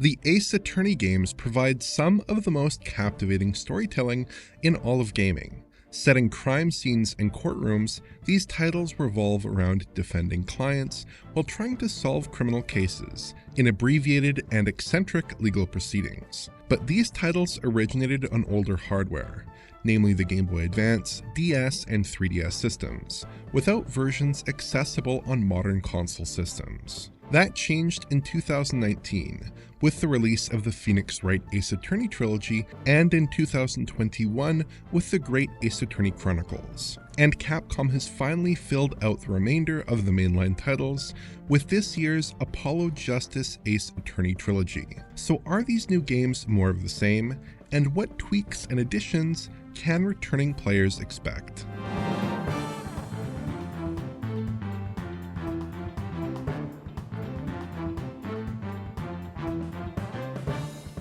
The Ace Attorney games provide some of the most captivating storytelling in all of gaming. Setting crime scenes and courtrooms, these titles revolve around defending clients while trying to solve criminal cases in abbreviated and eccentric legal proceedings. But these titles originated on older hardware, namely the Game Boy Advance, DS, and 3DS systems, without versions accessible on modern console systems. That changed in 2019 with the release of the Phoenix Wright Ace Attorney Trilogy, and in 2021 with the Great Ace Attorney Chronicles. And Capcom has finally filled out the remainder of the mainline titles with this year's Apollo Justice Ace Attorney Trilogy. So are these new games more of the same? And what tweaks and additions can returning players expect?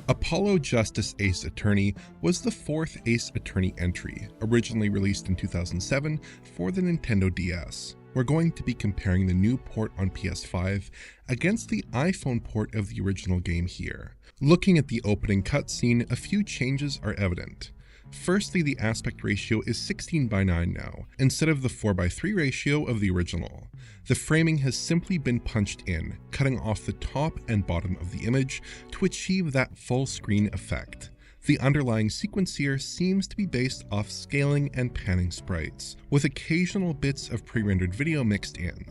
Apollo Justice Ace Attorney was the fourth Ace Attorney entry, originally released in 2007 for the Nintendo DS. We're going to be comparing the new port on PS5 against the iPhone port of the original game here. Looking at the opening cutscene, a few changes are evident. Firstly, the aspect ratio is 16:9 now, instead of the 4:3 ratio of the original. The framing has simply been punched in, cutting off the top and bottom of the image to achieve that full screen effect. The underlying sequence here seems to be based off scaling and panning sprites, with occasional bits of pre-rendered video mixed in.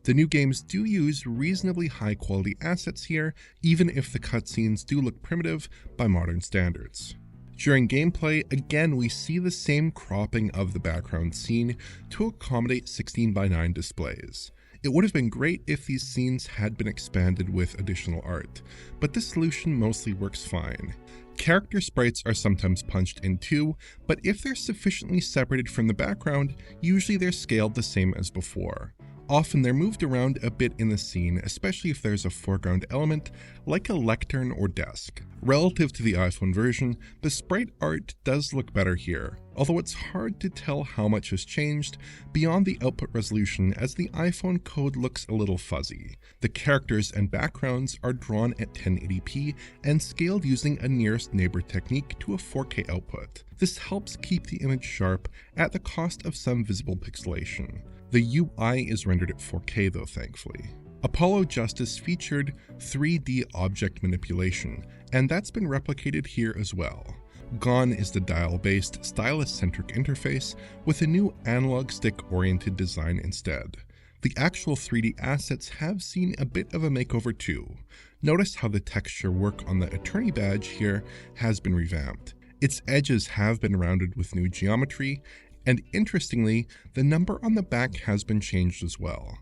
The new games do use reasonably high quality assets here, even if the cutscenes do look primitive by modern standards. During gameplay, again we see the same cropping of the background scene to accommodate 16:9 displays. It would have been great if these scenes had been expanded with additional art, but this solution mostly works fine. Character sprites are sometimes punched in too, but if they're sufficiently separated from the background, usually they're scaled the same as before. Often they're moved around a bit in the scene, especially if there's a foreground element like a lectern or desk. Relative to the iPhone version, the sprite art does look better here, although it's hard to tell how much has changed beyond the output resolution as the iPhone code looks a little fuzzy. The characters and backgrounds are drawn at 1080p and scaled using a nearest neighbor technique to a 4K output. This helps keep the image sharp at the cost of some visible pixelation. The UI is rendered at 4K though, thankfully. Apollo Justice featured 3D object manipulation, and that's been replicated here as well. Gone is the dial-based, stylus-centric interface with a new analog stick-oriented design instead. The actual 3D assets have seen a bit of a makeover too. Notice how the texture work on the attorney badge here has been revamped. Its edges have been rounded with new geometry, and interestingly, the number on the back has been changed as well.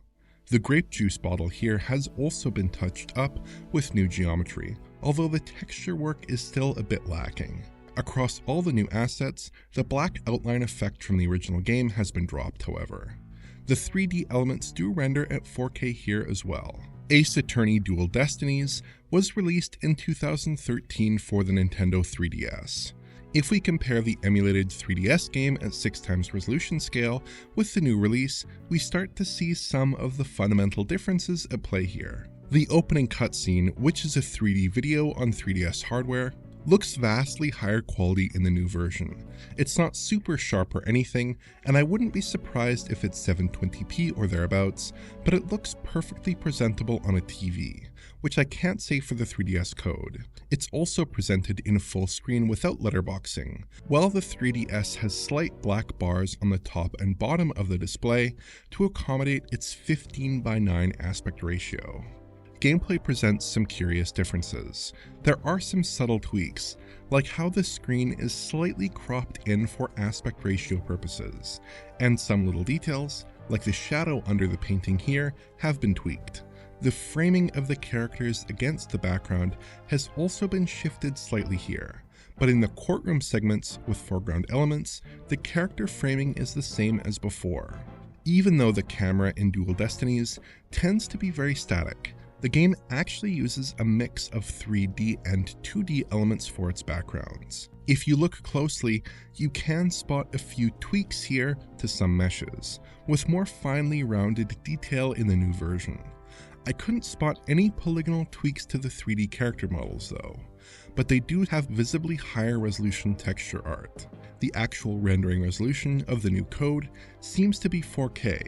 The grape juice bottle here has also been touched up with new geometry, although the texture work is still a bit lacking. Across all the new assets, the black outline effect from the original game has been dropped, however. The 3D elements do render at 4K here as well. Ace Attorney Dual Destinies was released in 2013 for the Nintendo 3DS. If we compare the emulated 3DS game at 6x resolution scale with the new release, we start to see some of the fundamental differences at play here. The opening cutscene, which is a 3D video on 3DS hardware, looks vastly higher quality in the new version. It's not super sharp or anything, and I wouldn't be surprised if it's 720p or thereabouts, but it looks perfectly presentable on a TV, which I can't say for the 3DS code. It's also presented in full screen without letterboxing, while the 3DS has slight black bars on the top and bottom of the display to accommodate its 15:9 aspect ratio. Gameplay presents some curious differences. There are some subtle tweaks, like how the screen is slightly cropped in for aspect ratio purposes, and some little details, like the shadow under the painting here, have been tweaked. The framing of the characters against the background has also been shifted slightly here, but in the courtroom segments with foreground elements, the character framing is the same as before. Even though the camera in Dual Destinies tends to be very static, the game actually uses a mix of 3D and 2D elements for its backgrounds. If you look closely, you can spot a few tweaks here to some meshes, with more finely rounded detail in the new version. I couldn't spot any polygonal tweaks to the 3D character models though, but they do have visibly higher resolution texture art. The actual rendering resolution of the new code seems to be 4K,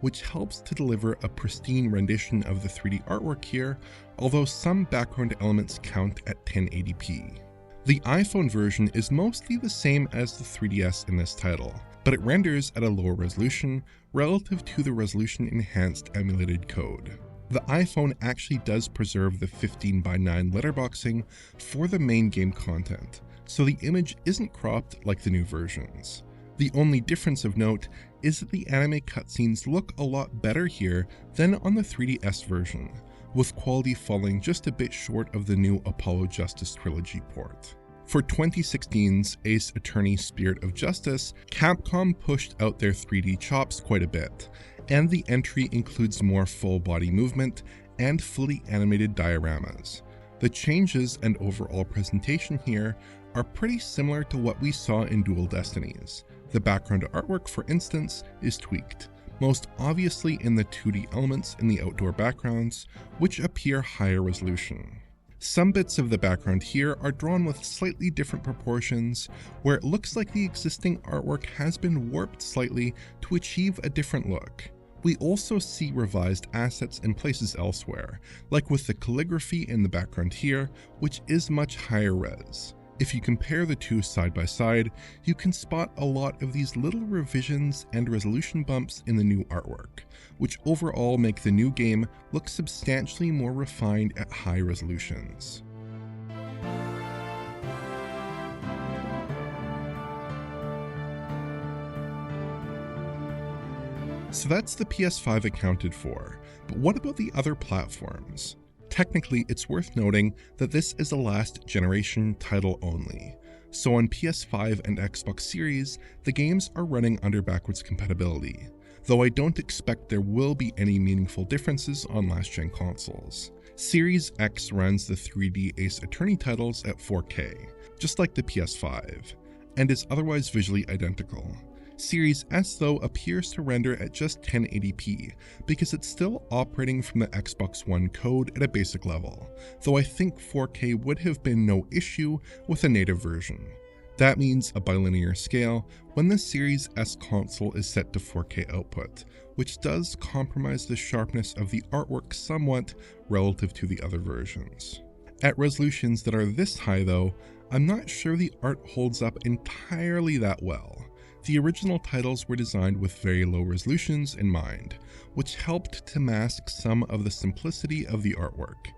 which helps to deliver a pristine rendition of the 3D artwork here, although some background elements count at 1080p. The iPhone version is mostly the same as the 3DS in this title, but it renders at a lower resolution relative to the resolution-enhanced emulated code. The iPhone actually does preserve the 15:9 letterboxing for the main game content, so the image isn't cropped like the new versions. The only difference of note is that the anime cutscenes look a lot better here than on the 3DS version, with quality falling just a bit short of the new Apollo Justice Trilogy port. For 2016's Ace Attorney Spirit of Justice, Capcom pushed out their 3D chops quite a bit, and the entry includes more full body movement and fully animated dioramas. The changes and overall presentation here are pretty similar to what we saw in Dual Destinies. The background artwork, for instance, is tweaked, most obviously in the 2D elements in the outdoor backgrounds, which appear higher resolution. Some bits of the background here are drawn with slightly different proportions, where it looks like the existing artwork has been warped slightly to achieve a different look. We also see revised assets in places elsewhere, like with the calligraphy in the background here, which is much higher res. If you compare the two side by side, you can spot a lot of these little revisions and resolution bumps in the new artwork, which overall make the new game look substantially more refined at high resolutions. So that's the PS5 accounted for, but what about the other platforms? Technically, it's worth noting that this is a last generation title only. So on PS5 and Xbox Series, the games are running under backwards compatibility, though I don't expect there will be any meaningful differences on last gen consoles. Series X runs the 3D Ace Attorney titles at 4K, just like the PS5, and is otherwise visually identical. Series S though appears to render at just 1080p because it's still operating from the Xbox One code at a basic level, though I think 4K would have been no issue with a native version. That means a bilinear scale when the Series S console is set to 4K output, which does compromise the sharpness of the artwork somewhat relative to the other versions. At resolutions that are this high though, I'm not sure the art holds up entirely that well. The original titles were designed with very low resolutions in mind, which helped to mask some of the simplicity of the artwork.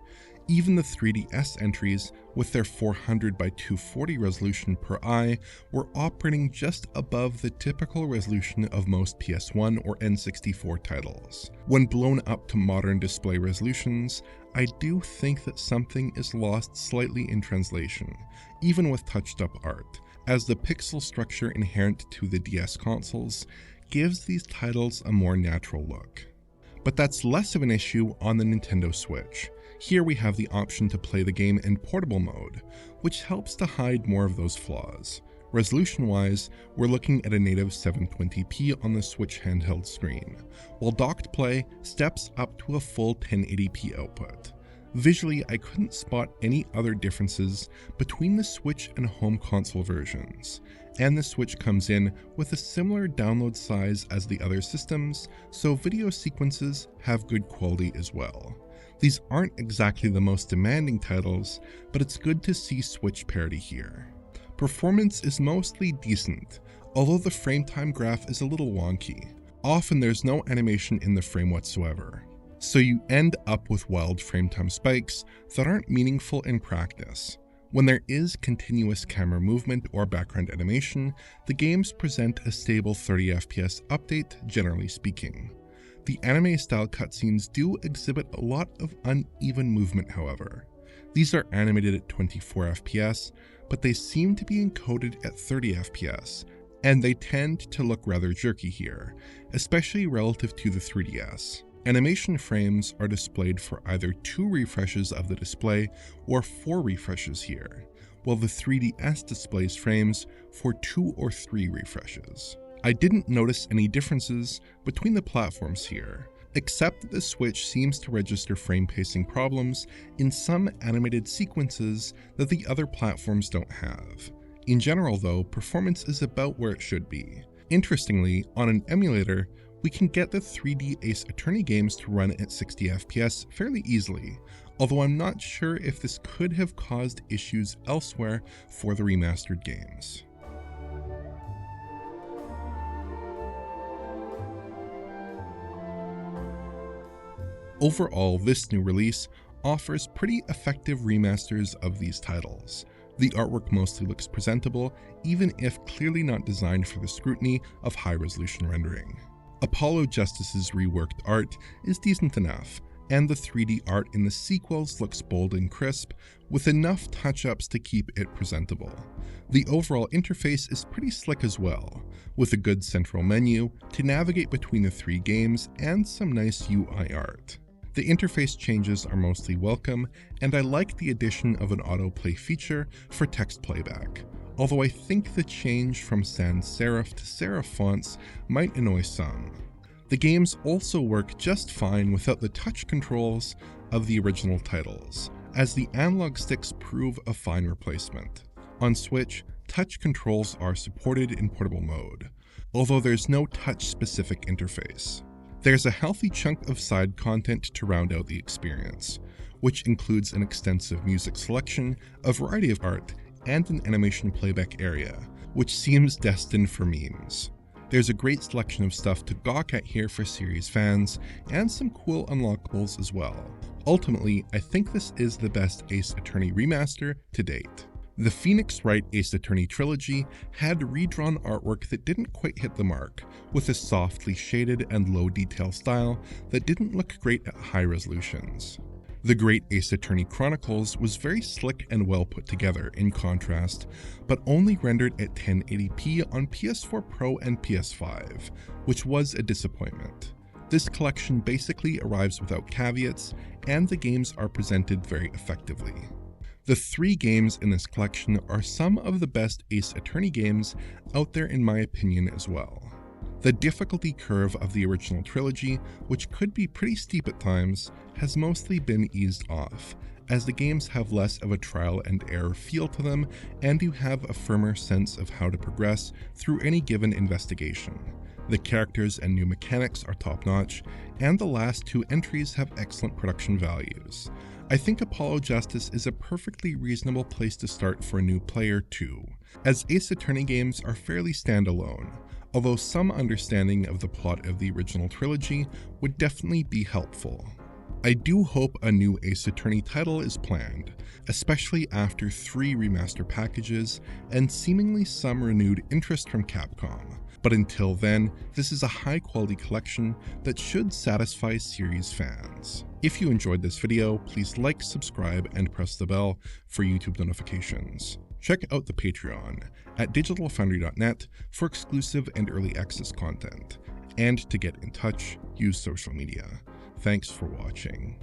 Even the 3DS entries, with their 400 by 240 resolution per eye, were operating just above the typical resolution of most PS1 or N64 titles. When blown up to modern display resolutions, I do think that something is lost slightly in translation, even with touched up art, as the pixel structure inherent to the DS consoles gives these titles a more natural look. But that's less of an issue on the Nintendo Switch. Here we have the option to play the game in portable mode, which helps to hide more of those flaws. Resolution-wise, we're looking at a native 720p on the Switch handheld screen, while docked play steps up to a full 1080p output. Visually, I couldn't spot any other differences between the Switch and home console versions, and the Switch comes in with a similar download size as the other systems, so video sequences have good quality as well. These aren't exactly the most demanding titles, but it's good to see Switch parity here. Performance is mostly decent, although the frame time graph is a little wonky. Often there's no animation in the frame whatsoever, so you end up with wild frame time spikes that aren't meaningful in practice. When there is continuous camera movement or background animation, the games present a stable 30 FPS update, generally speaking. The anime-style cutscenes do exhibit a lot of uneven movement, however. These are animated at 24 FPS, but they seem to be encoded at 30 FPS, and they tend to look rather jerky here, especially relative to the 3DS. Animation frames are displayed for either 2 refreshes of the display or 4 refreshes here, while the 3DS displays frames for 2 or 3 refreshes. I didn't notice any differences between the platforms here, except that the Switch seems to register frame pacing problems in some animated sequences that the other platforms don't have. In general though, performance is about where it should be. Interestingly, on an emulator, we can get the 3D Ace Attorney games to run at 60 FPS fairly easily, although I'm not sure if this could have caused issues elsewhere for the remastered games. Overall, this new release offers pretty effective remasters of these titles. The artwork mostly looks presentable, even if clearly not designed for the scrutiny of high-resolution rendering. Apollo Justice's reworked art is decent enough, and the 3D art in the sequels looks bold and crisp, with enough touch-ups to keep it presentable. The overall interface is pretty slick as well, with a good central menu to navigate between the three games and some nice UI art. The interface changes are mostly welcome, and I like the addition of an autoplay feature for text playback, although I think the change from sans serif to serif fonts might annoy some. The games also work just fine without the touch controls of the original titles, as the analog sticks prove a fine replacement. On Switch, touch controls are supported in portable mode, although there's no touch-specific interface. There's a healthy chunk of side content to round out the experience, which includes an extensive music selection, a variety of art, and an animation playback area, which seems destined for memes. There's a great selection of stuff to gawk at here for series fans, and some cool unlockables as well. Ultimately, I think this is the best Ace Attorney remaster to date. The Phoenix Wright Ace Attorney Trilogy had redrawn artwork that didn't quite hit the mark, with a softly shaded and low detail style that didn't look great at high resolutions. The Great Ace Attorney Chronicles was very slick and well put together, in contrast, but only rendered at 1080p on PS4 Pro and PS5, which was a disappointment. This collection basically arrives without caveats, and the games are presented very effectively. The three games in this collection are some of the best Ace Attorney games out there in my opinion as well. The difficulty curve of the original trilogy, which could be pretty steep at times, has mostly been eased off, as the games have less of a trial and error feel to them, and you have a firmer sense of how to progress through any given investigation. The characters and new mechanics are top-notch, and the last two entries have excellent production values. I think Apollo Justice is a perfectly reasonable place to start for a new player too, as Ace Attorney games are fairly standalone, although some understanding of the plot of the original trilogy would definitely be helpful. I do hope a new Ace Attorney title is planned, especially after 3 remaster packages and seemingly some renewed interest from Capcom. But until then, this is a high-quality collection that should satisfy series fans. If you enjoyed this video, please like, subscribe, and press the bell for YouTube notifications. Check out the Patreon at digitalfoundry.net for exclusive and early access content. And to get in touch, use social media. Thanks for watching.